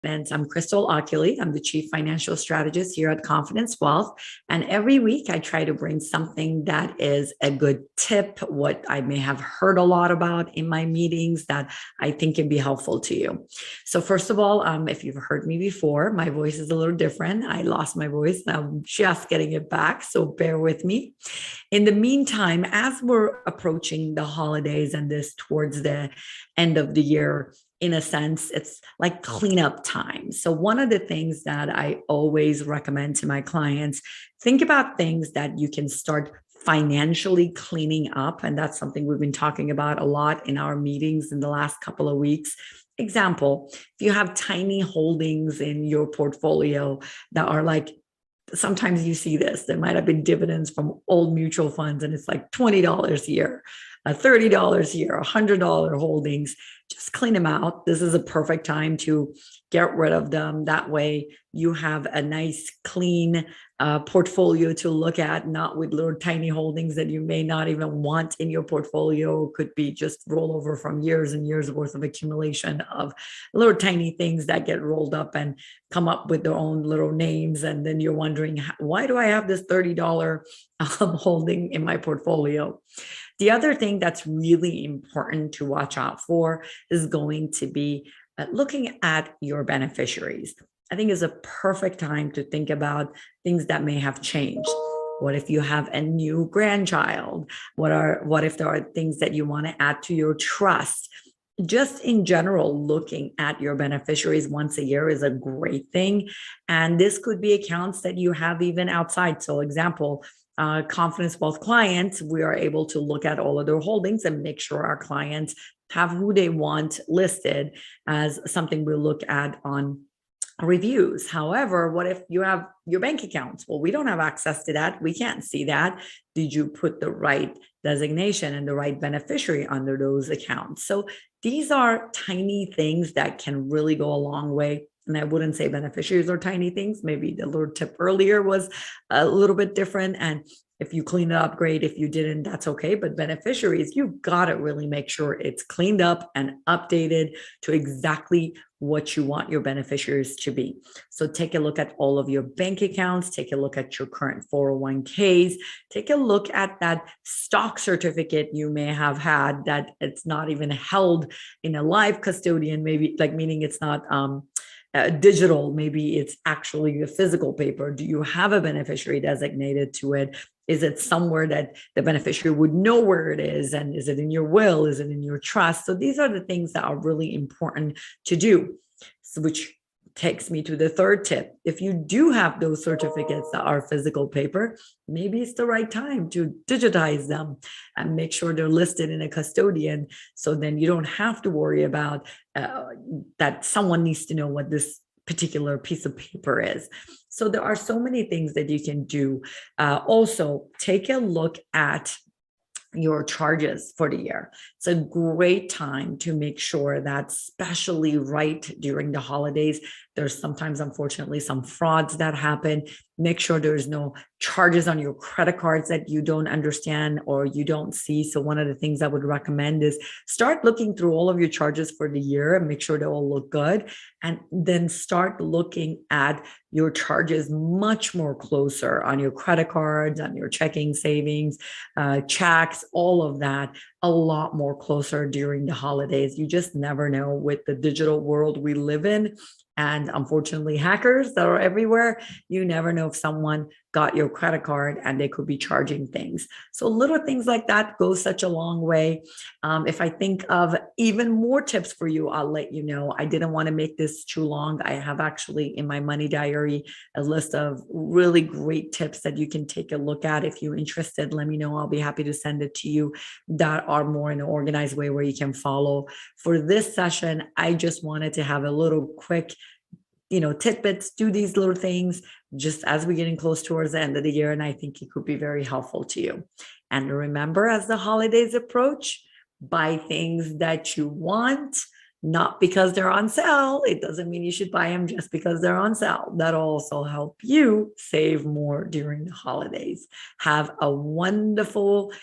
I'm Crystal Oculee. I'm the Chief Financial Strategist here at Confidence Wealth. And every week I try to bring something that is a good tip, what I may have heard a lot about in my meetings that I think can be helpful to you. So first of all, if you've heard me before, my voice is a little different. I lost my voice. I'm just getting it back, so bear with me. In the meantime, as we're approaching the holidays and this towards the end of the year, in a sense, it's like cleanup time. So one of the things that I always recommend to my clients, think about things that you can start financially cleaning up. And that's something we've been talking about a lot in our meetings in the last couple of weeks. Example, if you have tiny holdings in your portfolio that are like, sometimes you see this, there might have been dividends from old mutual funds and it's like $20 a year, $30 a year, $100 holdings. Just clean them out. This is a perfect time to get rid of them. That way you have a nice clean portfolio to look at, not with little tiny holdings that you may not even want in your portfolio. It could be just rollover from years and years worth of accumulation of little tiny things that get rolled up and come up with their own little names. And then you're wondering, why do I have this $30 holding in my portfolio? The other thing that's really important to watch out for is going to be looking at your beneficiaries. I think is a perfect time to think about things that may have changed. What if you have a new grandchild? What if there are things that you want to add to your trust? Just in general, looking at your beneficiaries once a year is a great thing. And this could be accounts that you have even outside. So example, Confidence Wealth clients, we are able to look at all of their holdings and make sure our clients have who they want listed as something we look at on reviews. However, what if you have your bank accounts? Well, we don't have access to that. We can't see that. Did you put the right designation and the right beneficiary under those accounts? So these are tiny things that can really go a long way. And I wouldn't say beneficiaries are tiny things. Maybe the little tip earlier was a little bit different. And if you clean it up, great. If you didn't, that's okay. But beneficiaries, you've got to really make sure it's cleaned up and updated to exactly what you want your beneficiaries to be. So take a look at all of your bank accounts, take a look at your current 401ks, take a look at that stock certificate you may have had that it's not even held in a live custodian, maybe like meaning it's not digital, maybe it's actually a physical paper. Do you have a beneficiary designated to it? Is it somewhere that the beneficiary would know where it is? And is it in your will? Is it in your trust? So these are the things that are really important to do, so which takes me to the third tip. If you do have those certificates that are physical paper, maybe it's the right time to digitize them and make sure they're listed in a custodian. So then you don't have to worry about that someone needs to know what this particular piece of paper is. So there are so many things that you can do. Also, take a look at your charges for the year. It's a great time to make sure that, especially right during the holidays, there's sometimes, unfortunately, some frauds that happen. Make sure there's no charges on your credit cards that you don't understand or you don't see. So one of the things I would recommend is start looking through all of your charges for the year and make sure they all look good. And then start looking at your charges much more closer on your credit cards, on your checking, savings, checks, all of that, a lot more closer during the holidays. You just never know with the digital world we live in. And unfortunately, hackers that are everywhere, you never know if someone got your credit card and they could be charging things. So little things like that go such a long way. If I think of even more tips for you, I'll let you know. I didn't want to make this too long. I have actually in my money diary a list of really great tips that you can take a look at. If you're interested, let me know. I'll be happy to send it to you that are more in an organized way where you can follow. For this session, I just wanted to have a little quick tidbits, do these little things just as we're getting close towards the end of the year. And I think it could be very helpful to you. And remember, as the holidays approach, buy things that you want, not because they're on sale. It doesn't mean you should buy them just because they're on sale. That'll also help you save more during the holidays. Have a wonderful,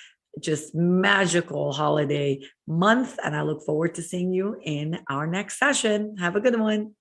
just magical holiday month. And I look forward to seeing you in our next session. Have a good one.